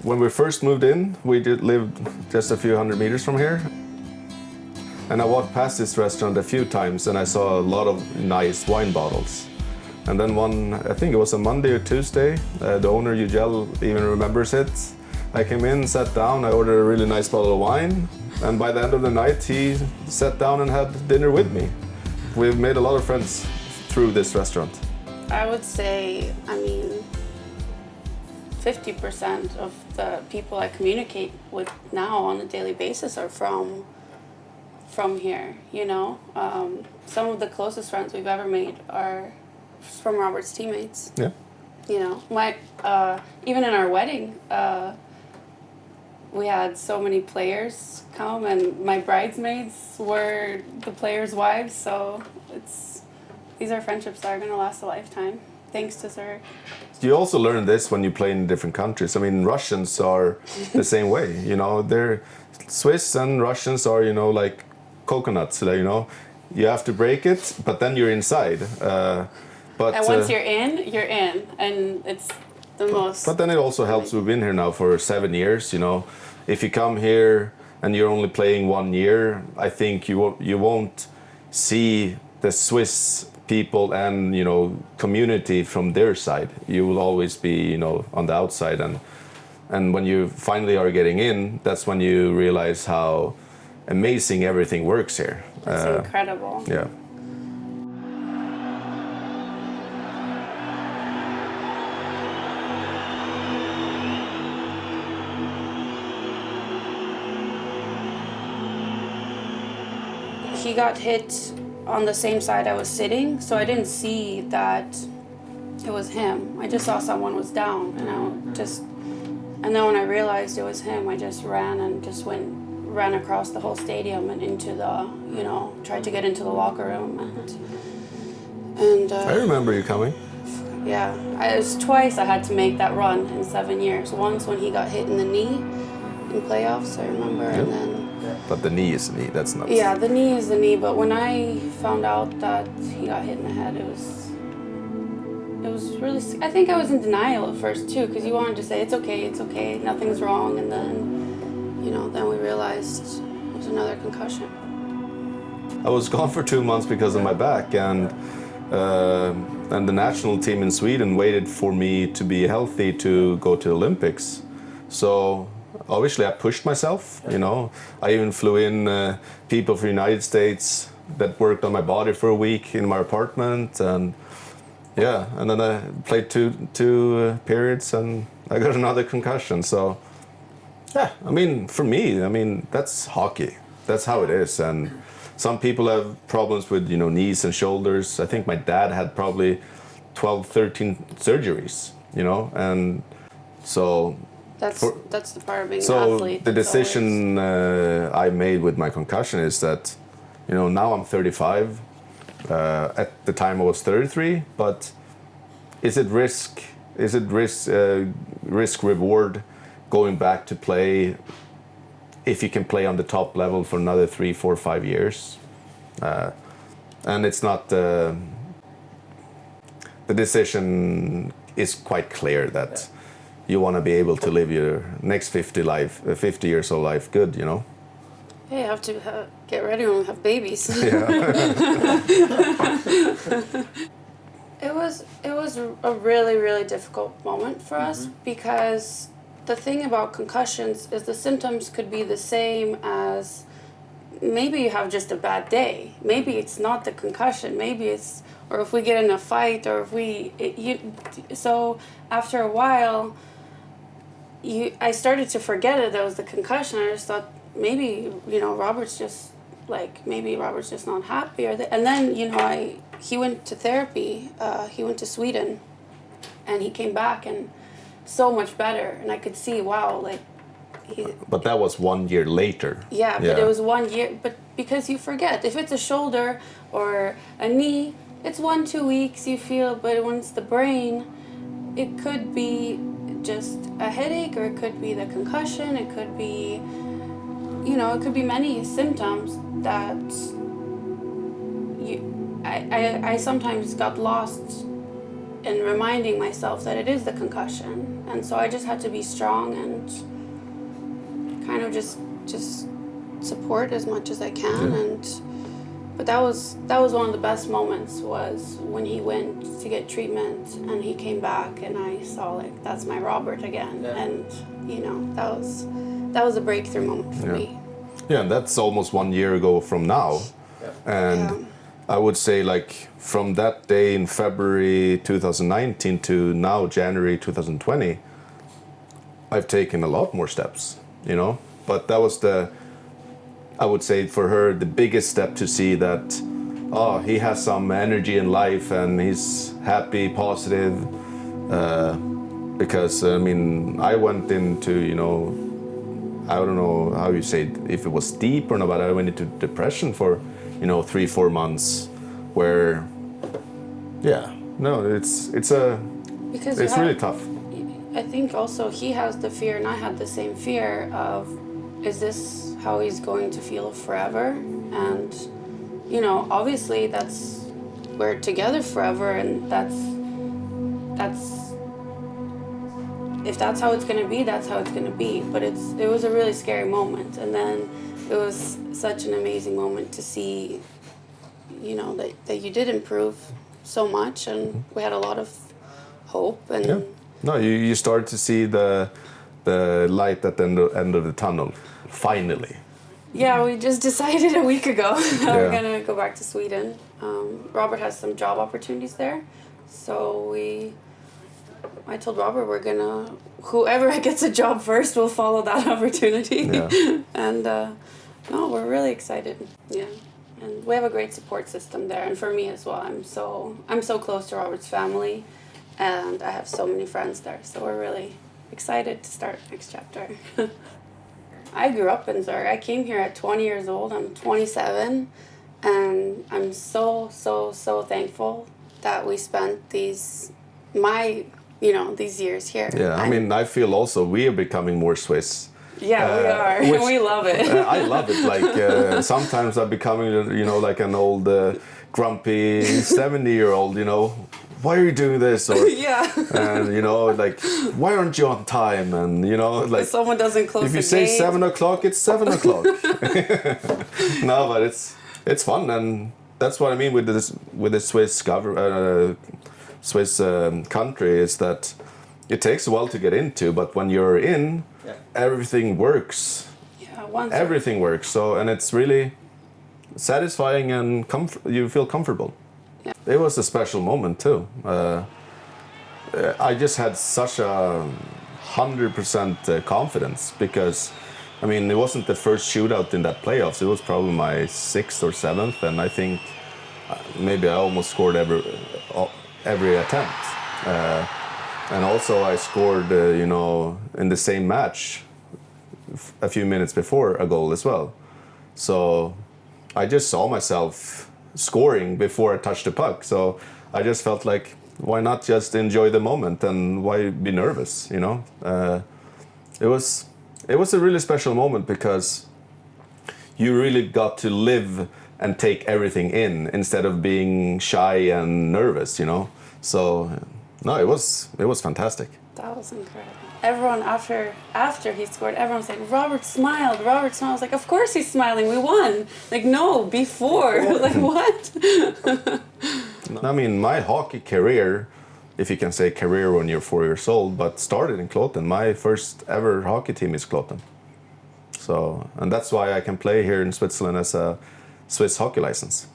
when we first moved in, we lived just a few hundred meters from here. And I walked past this restaurant a few times and I saw a lot of nice wine bottles. And then I think it was a Monday or Tuesday, the owner, Ugel, even remembers it. I came in, sat down, I ordered a really nice bottle of wine. And by the end of the night, he sat down and had dinner with me. We've made a lot of friends through this restaurant. I would say, 50% of the people I communicate with now on a daily basis are from here, you know. Some of the closest friends we've ever made are from Robert's teammates. Yeah. You know, even in our wedding, we had so many players come, and my bridesmaids were the players' wives, so these are friendships that are going to last a lifetime, thanks to Zurich. You also learn this when you play in different countries. I mean, Russians are the same way, you know. They're Swiss and Russians are, you know, like coconuts, you know. You have to break it, but then you're inside. And once you're in, and it's the most... But then it also helps. We've been here now for 7 years, you know. If you come here and you're only playing 1 year, I think you won't see the Swiss people and, you know, community from their side. You will always be, you know, on the outside, and when you finally are getting in, that's when you realize how amazing everything works here. It's incredible. Yeah. He got hit on the same side I was sitting, so I didn't see that it was him. I just saw someone was down, and then when I realized it was him, I just ran across the whole stadium and into the, you know, tried to get into the locker room, and I remember you coming. Yeah, it was twice I had to make that run in 7 years. Once when he got hit in the knee in playoffs, I remember, Yep. and then... But the knee is the knee, that's not... Yeah, the knee is the knee, but when I found out that he got hit in the head, it was really... I think I was in denial at first, too, because you wanted to say, it's okay, nothing's wrong, and then, you know, then we realized it was another concussion. I was gone for 2 months because of my back, and the national team in Sweden waited for me to be healthy to go to the Olympics. So... Obviously, I pushed myself, you know. I even flew in people from the United States that worked on my body for a week in my apartment, and yeah, and then I played two periods and I got another concussion. So yeah, I mean, for me, I mean, that's hockey. That's how it is. And some people have problems with, you know, knees and shoulders. I think my dad had probably 12, 13 surgeries, you know, and so... That's the part of being an athlete. So the decision I made with my concussion is that, you know, now I'm 35. At the time I was 33. But is it risk reward going back to play if you can play on the top level for another 3, 4, 5 years? And it's not the decision is quite clear that. You want to be able to live your next 50 years of life good, you know? Yeah, you have to get ready when we have babies. Yeah. It was a really, really difficult moment for us because the thing about concussions is the symptoms could be the same as maybe you have just a bad day. Maybe it's not the concussion. Maybe it's, or if we get in a fight, or if so after a while, I started to forget it. That was the concussion. I just thought maybe, you know, Robert's just not happy, and then, you know, he went to therapy. He went to Sweden, and he came back and so much better. And I could see, wow, like. But that was 1 year later. Yeah, but it was 1 year. But because you forget, if it's a shoulder or a knee, it's 1-2 weeks you feel. But when it's the brain, it could be just a headache, or it could be the concussion, it could be, you know, it could be many symptoms that I sometimes got lost in reminding myself that it is the concussion. and so I just had to be strong and kind of just support as much as I can. But that was one of the best moments, was when he went to get treatment and he came back and I saw, like, that's my Robert again. And you know, that was a breakthrough moment for me. Yeah, and that's almost 1 year ago from now. And I would say, like, from that day in February 2019 to now January 2020, I've taken a lot more steps, you know. But that was I would say for her, the biggest step to see that, oh, he has some energy in life and he's happy, positive. Because, I mean, I went into, you know, I don't know how you say it, if it was deep or not, but I went into depression for, you know, 3-4 months where, it's really tough. I think also he has the fear, and I had the same fear of, is this how he's going to feel forever? And, you know, obviously we're together forever, and that's if that's how it's going to be, that's how it's going to be. But it was a really scary moment, and then it was such an amazing moment to see, you know, that you did improve so much, and we had a lot of hope. And no, you started to see the light at the end of the tunnel, finally. Yeah, we just decided a week ago that we're gonna go back to Sweden. Robert has some job opportunities there, so I told Robert whoever gets a job first will follow that opportunity. And no, we're really excited. Yeah, and we have a great support system there, and for me as well. I'm so close to Robert's family, and I have so many friends there. So we're really excited to start next chapter. I grew up in Zurich. I came here at 20 years old. I'm 27, and I'm so thankful that we spent these years here. Yeah, I mean, I feel also we are becoming more Swiss. Yeah, we are. We love it. I love it. Like, sometimes I'm becoming, you know, like an old, grumpy 70-year-old, you know. Why are you doing this? Or, and, you know, like, why aren't you on time? And, you know, like, if someone doesn't close if you the say gate. 7 o'clock, it's 7 o'clock. No, but it's fun, and that's what I mean with the Swiss Swiss country, is that it takes a while to get into, but when you're in, everything works. Everything works. So, and it's really satisfying, and you feel comfortable. It was a special moment too. I just had such a 100% confidence, because, I mean, it wasn't the first shootout in that playoffs. It was probably my 6th or 7th, and I think maybe I almost scored every attempt. And also I scored, you know, in the same match a few minutes before a goal as well. So I just saw myself scoring before I touched the puck. So I just felt like, why not just enjoy the moment, and why be nervous, you know? It was a really special moment, because you really got to live and take everything in instead of being shy and nervous, you know? So no, it was fantastic. That was incredible. Everyone after he scored, everyone was like, Robert smiled. I was like, of course he's smiling, we won. Like, no, before. Like, what? I mean, my hockey career, if you can say career when you're 4 years old, but started in Cloten. My first ever hockey team is Cloten. So, and that's why I can play here in Switzerland as a Swiss hockey license.